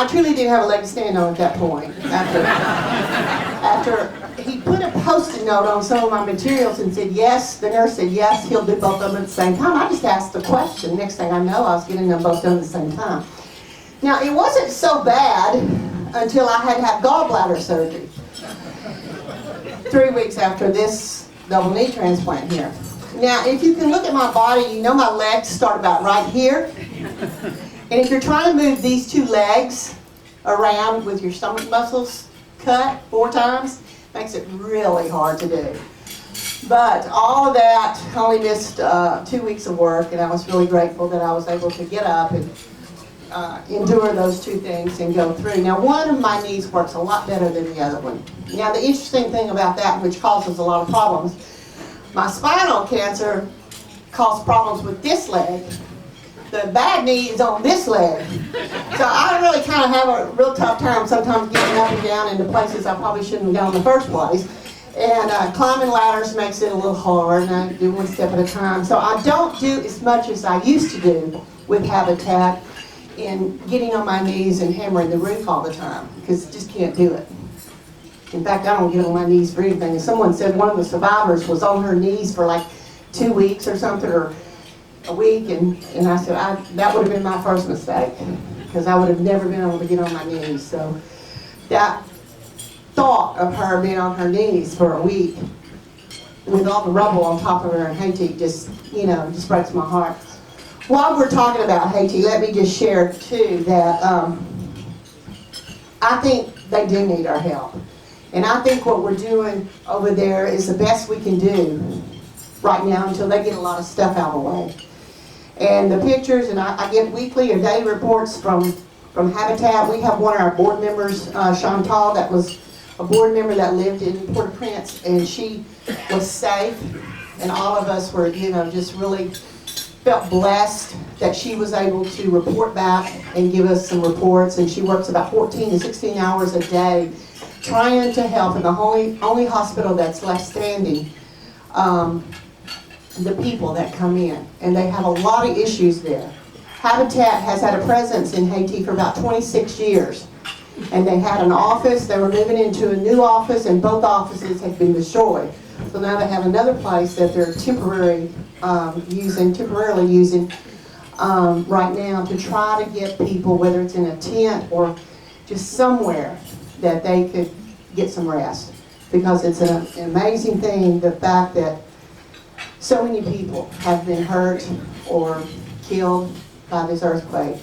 I truly didn't have a leg to stand on at that point. After he put a post-it note on some of my materials and said yes, the nurse said yes, he'll do both of them at the same time. I just asked the question. Next thing I know, I was getting them both done at the same time. Now, it wasn't so bad until I had to have gallbladder surgery 3 weeks after this double knee transplant here. Now, if you can look at my body, you know my legs start about right here. And if you're trying to move these two legs around with your stomach muscles cut 4 times, makes it really hard to do. But all of that, I only missed 2 weeks of work, and I was really grateful that I was able to get up and endure those 2 things and go through. Now, one of my knees works a lot better than the other one. Now, the interesting thing about that, which causes a lot of problems, my spinal cancer caused problems with this leg. The bad knee is on this leg. So I really kind of have a real tough time sometimes getting up and down into places I probably shouldn't have gone in the first place. And climbing ladders makes it a little hard, and I do 1 step at a time. So I don't do as much as I used to do with Habitat in getting on my knees and hammering the roof all the time, because I just can't do it. In fact, I don't get on my knees for anything. And someone said one of the survivors was on her knees for like 2 weeks or something, or a week, and I said, that would have been my first mistake, because I would have never been able to get on my knees. So that thought of her being on her knees for a week with all the rubble on top of her in Haiti just breaks my heart. While we're talking about Haiti, let me just share too that I think they do need our help. And I think what we're doing over there is the best we can do right now until they get a lot of stuff out of the way. And the pictures, and I get weekly or daily reports from Habitat. We have one of our board members, Chantal, that was a board member that lived in Port-au-Prince, and she was safe, and all of us were, just really felt blessed that she was able to report back and give us some reports. And she works about 14 to 16 hours a day trying to help in the only hospital that's left standing, the people that come in. And they have a lot of issues there. Habitat has had a presence in Haiti for about 26 years. And they had an office, they were moving into a new office, and both offices had been destroyed. So now they have another place that they're temporarily using right now to try to get people, whether it's in a tent or just somewhere, that they could get some rest. Because it's an amazing thing, the fact that so many people have been hurt or killed by this earthquake.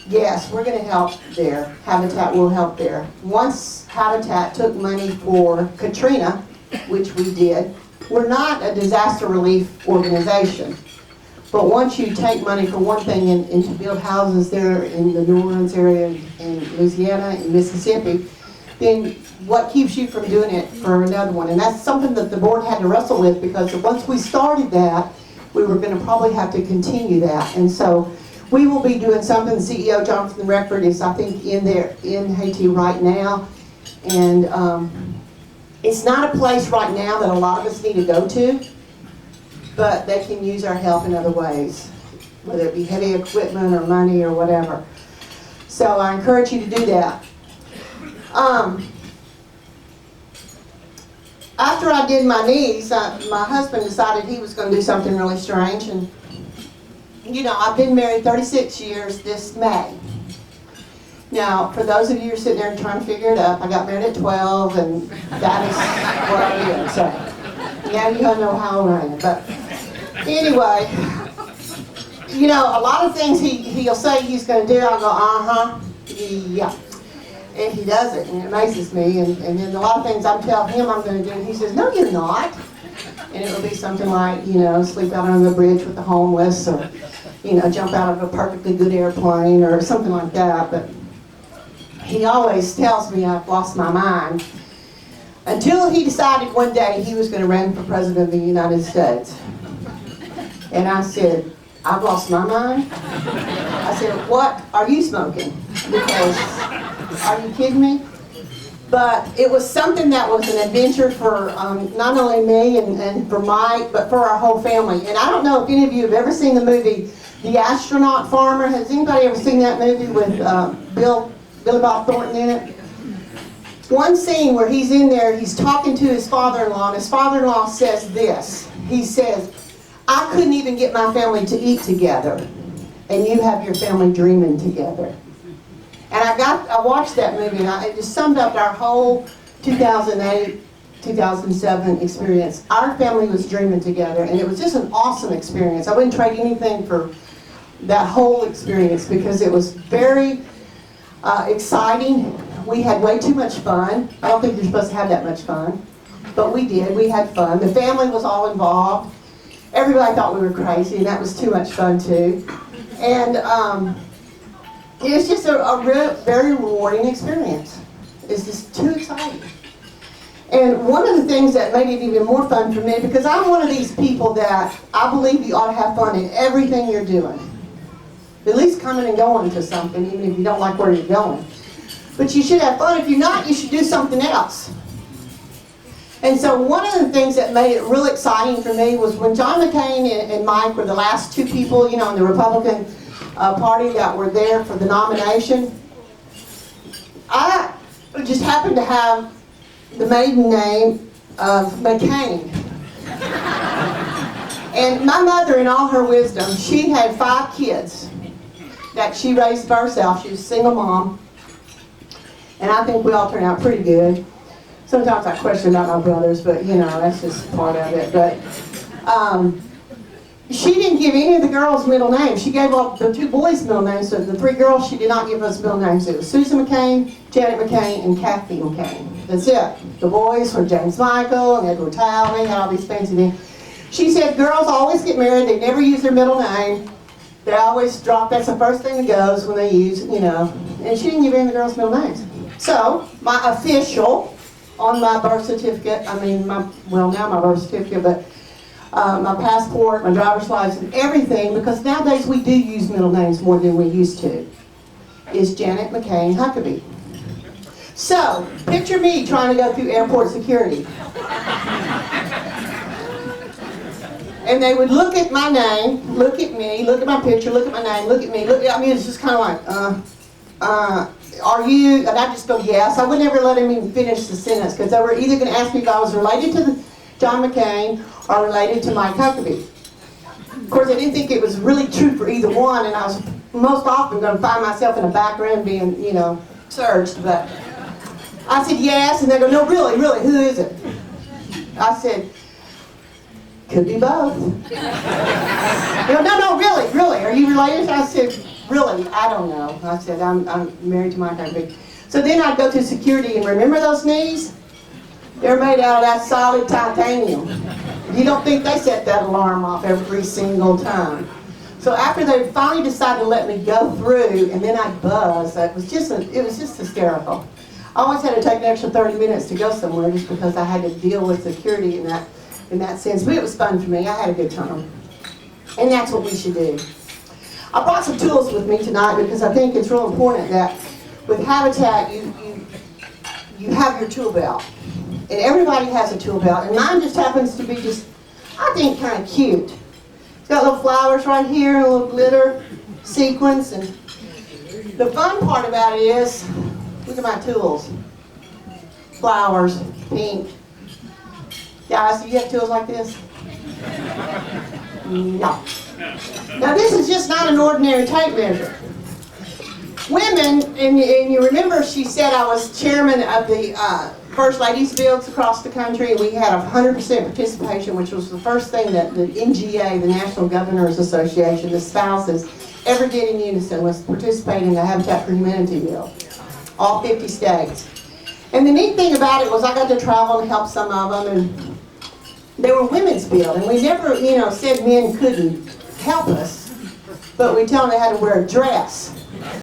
Yes, we're going to help there. Habitat will help there. Once Habitat took money for Katrina, which we did, we're not a disaster relief organization. But once you take money for one thing and to build houses there in the New Orleans area, in Louisiana, and Mississippi, then what keeps you from doing it for another one? And that's something that the board had to wrestle with, because once we started that, we were going to probably have to continue that. And so we will be doing something. CEO Jonathan Reckford is, I think, in Haiti right now. And it's not a place right now that a lot of us need to go to, but they can use our help in other ways, whether it be heavy equipment or money or whatever. So I encourage you to do that. After I did my knees, my husband decided he was going to do something really strange. And I've been married 36 years this May. Now, for those of you who are sitting there and trying to figure it out, I got married at 12, and that is what I did. So, yeah, you don't know how old I am. But anyway, a lot of things he'll say he's going to do, I'll go, yeah. And he does it, and it amazes me. And then a lot of things I'm telling him I'm going to do, and he says, no, you're not. And it'll be something like, sleep out on the bridge with the homeless, or, jump out of a perfectly good airplane, or something like that. But he always tells me I've lost my mind, until he decided one day he was going to run for president of the United States. And I said, I've lost my mind? I said, what are you smoking? Because, are you kidding me? But it was something that was an adventure for not only me and for Mike, but for our whole family. And I don't know if any of you have ever seen the movie The Astronaut Farmer. Has anybody ever seen that movie with Billy Bob Thornton in it? One scene where he's in there, he's talking to his father-in-law, and his father-in-law says this. He says, I couldn't even get my family to eat together, and you have your family dreaming together. And I watched that movie, and it just summed up our whole 2008, 2007 experience. Our family was dreaming together, and it was just an awesome experience. I wouldn't trade anything for that whole experience because it was very exciting. We had way too much fun. I don't think you're supposed to have that much fun, but we did. We had fun. The family was all involved. Everybody thought we were crazy, and that was too much fun too. And it was just a very rewarding experience. It's just too exciting. And one of the things that made it even more fun for me, because I'm one of these people that I believe you ought to have fun in everything you're doing. At least coming and going to something, even if you don't like where you're going. But you should have fun. If you're not, you should do something else. And so one of the things that made it real exciting for me was when John McCain and Mike were the last two people, in the Republican Party that were there for the nomination. I just happened to have the maiden name of McCain. And my mother, in all her wisdom, she had 5 kids that she raised by herself. She was a single mom. And I think we all turned out pretty good. Sometimes I question about my brothers, but that's just part of it. But she didn't give any of the girls middle names. She gave all the 2 boys middle names. So the 3 girls, she did not give us middle names. It was Susan McCain, Janet McCain, and Kathy McCain. That's it. The boys were James Michael and Edward Towne. They had all these fancy names. She said girls always get married. They never use their middle name. They always drop. That's the first thing that goes when they use, And she didn't give any of the girls middle names. So my official on my birth certificate, now my birth certificate, but my passport, my driver's license, everything, because nowadays we do use middle names more than we used to, is Janet McCain Huckabee. So, picture me trying to go through airport security. And they would look at my name, look at me, look at my picture, look at my name, look at me, it's just kind of like, are you, and I just go, yes. I would never let him even finish the sentence, because they were either going to ask me if I was related to John McCain or related to Mike Huckabee. Of course, I didn't think it was really true for either one, and I was most often going to find myself in a back room being, searched, but I said yes, and they go, no, really, who is it? I said, could be both. They go, no, really, are you related? I said, really, I don't know. I said, I'm married to Mike Huckabee. So then I'd go to security, and remember those knees? They're made out of that solid titanium. You don't think they set that alarm off every single time. So after they finally decided to let me go through, and then I'd buzz, it was just hysterical. I always had to take an extra 30 minutes to go somewhere just because I had to deal with security in that sense. But it was fun for me. I had a good time. And that's what we should do. I brought some tools with me tonight because I think it's real important that with Habitat you have your tool belt. And everybody has a tool belt. And mine just happens to be I think, kind of cute. It's got little flowers right here and a little glitter sequins. And the fun part about it is, look at my tools. Flowers, pink. Guys, do you have tools like this? No. Now this is just not an ordinary tape measure. Women, and you remember she said I was chairman of the First Ladies Guilds across the country, and we had 100% participation, which was the first thing that the NGA, the National Governors Association, the spouses, ever did in unison, was participate in the Habitat for Humanity bill. All 50 states. And the neat thing about it was I got to travel and help some of them, and they were women's bill, and we never, said men couldn't help us, but we tell them they had to wear a dress.